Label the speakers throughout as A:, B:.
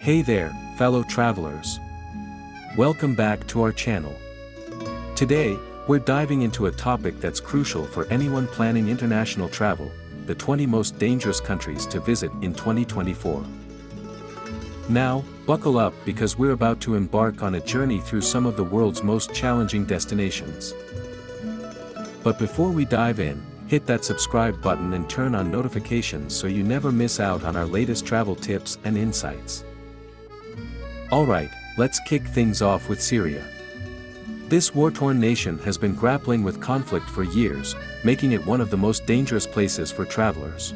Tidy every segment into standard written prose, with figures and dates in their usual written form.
A: Hey there, fellow travelers. Welcome back to our channel. Today, we're diving into a topic that's crucial for anyone planning international travel, the 20 most dangerous countries to visit in 2024. Now, buckle up because we're about to embark on a journey through some of the world's most challenging destinations. But before we dive in, hit that subscribe button and turn on notifications so you never miss out on our latest travel tips and insights. Alright, let's kick things off with Syria. This war-torn nation has been grappling with conflict for years, making it one of the most dangerous places for travelers.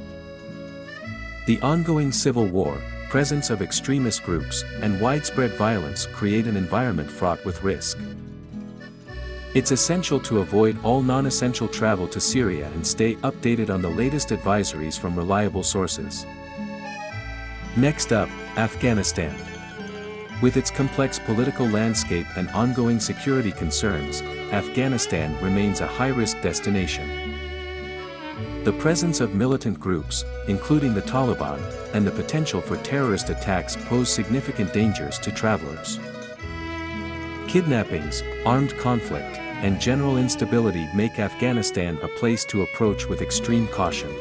A: The ongoing civil war, presence of extremist groups, and widespread violence create an environment fraught with risk. It's essential to avoid all non-essential travel to Syria and stay updated on the latest advisories from reliable sources. Next up, Afghanistan. With its complex political landscape and ongoing security concerns, Afghanistan remains a high-risk destination. The presence of militant groups, including the Taliban, and the potential for terrorist attacks pose significant dangers to travelers. Kidnappings, armed conflict, and general instability make Afghanistan a place to approach with extreme caution.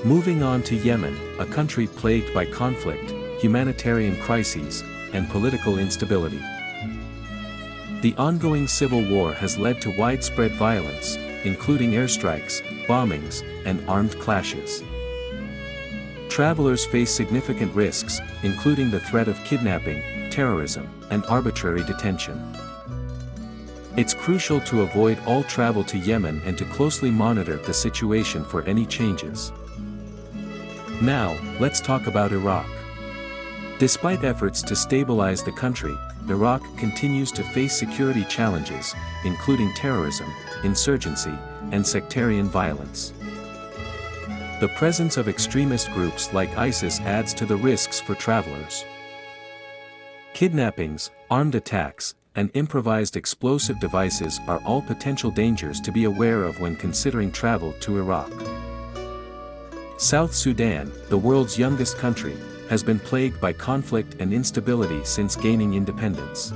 A: Moving on to Yemen, a country plagued by conflict, humanitarian crises, and political instability. The ongoing civil war has led to widespread violence, including airstrikes, bombings, and armed clashes. Travelers face significant risks, including the threat of kidnapping, terrorism, and arbitrary detention. It's crucial to avoid all travel to Yemen and to closely monitor the situation for any changes. Now, let's talk about Iraq. Despite efforts to stabilize the country, Iraq continues to face security challenges, including terrorism, insurgency, and sectarian violence. The presence of extremist groups like ISIS adds to the risks for travelers. Kidnappings, armed attacks, and improvised explosive devices are all potential dangers to be aware of when considering travel to Iraq. South Sudan, the world's youngest country, has been plagued by conflict and instability since gaining independence.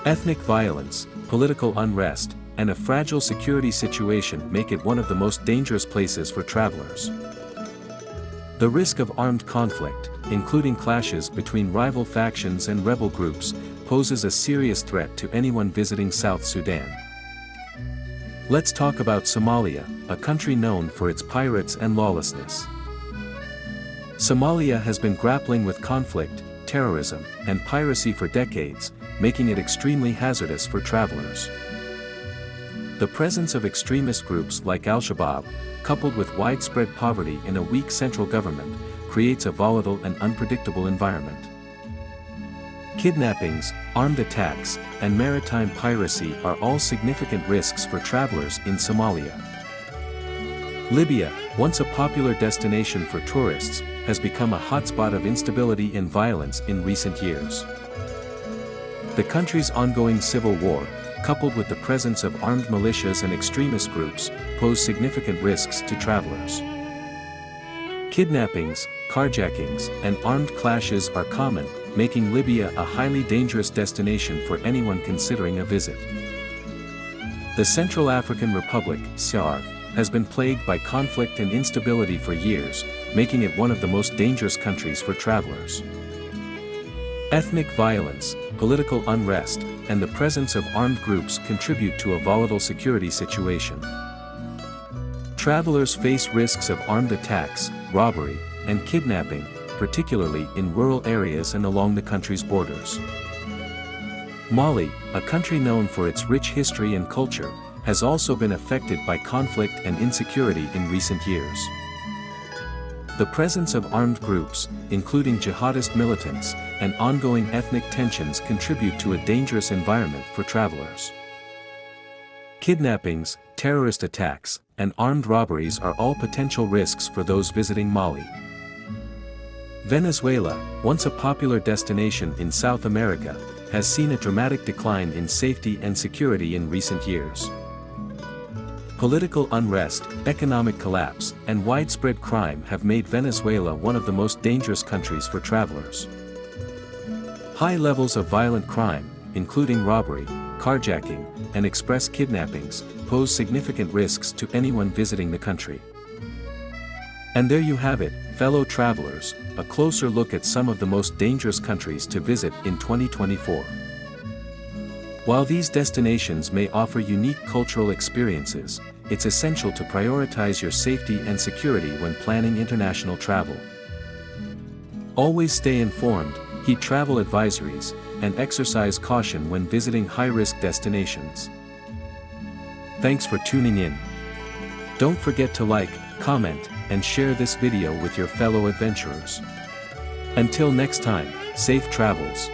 A: Ethnic violence, political unrest, and a fragile security situation make it one of the most dangerous places for travelers. The risk of armed conflict, including clashes between rival factions and rebel groups, poses a serious threat to anyone visiting South Sudan. Let's talk about Somalia, a country known for its pirates and lawlessness. Somalia has been grappling with conflict, terrorism, and piracy for decades, making it extremely hazardous for travelers. The presence of extremist groups like Al-Shabaab, coupled with widespread poverty and a weak central government, creates a volatile and unpredictable environment. Kidnappings, armed attacks, and maritime piracy are all significant risks for travelers in Somalia. Libya, once a popular destination for tourists, has become a hotspot of instability and violence in recent years. The country's ongoing civil war, coupled with the presence of armed militias and extremist groups, pose significant risks to travelers. Kidnappings, carjackings, and armed clashes are common, making Libya a highly dangerous destination for anyone considering a visit. The Central African Republic, CAR, has been plagued by conflict and instability for years, making it one of the most dangerous countries for travelers. Ethnic violence, political unrest, and the presence of armed groups contribute to a volatile security situation. Travelers face risks of armed attacks, robbery, and kidnapping, particularly in rural areas and along the country's borders. Mali, a country known for its rich history and culture, has also been affected by conflict and insecurity in recent years. The presence of armed groups, including jihadist militants, and ongoing ethnic tensions contribute to a dangerous environment for travelers. Kidnappings, terrorist attacks, and armed robberies are all potential risks for those visiting Mali. Venezuela, once a popular destination in South America, has seen a dramatic decline in safety and security in recent years. Political unrest, economic collapse, and widespread crime have made Venezuela one of the most dangerous countries for travelers. High levels of violent crime, including robbery, carjacking, and express kidnappings, pose significant risks to anyone visiting the country. And there you have it, fellow travelers, a closer look at some of the most dangerous countries to visit in 2024. While these destinations may offer unique cultural experiences, it's essential to prioritize your safety and security when planning international travel. Always stay informed, heed travel advisories, and exercise caution when visiting high-risk destinations. Thanks for tuning in. Don't forget to like, comment, and share this video with your fellow adventurers. Until next time, safe travels.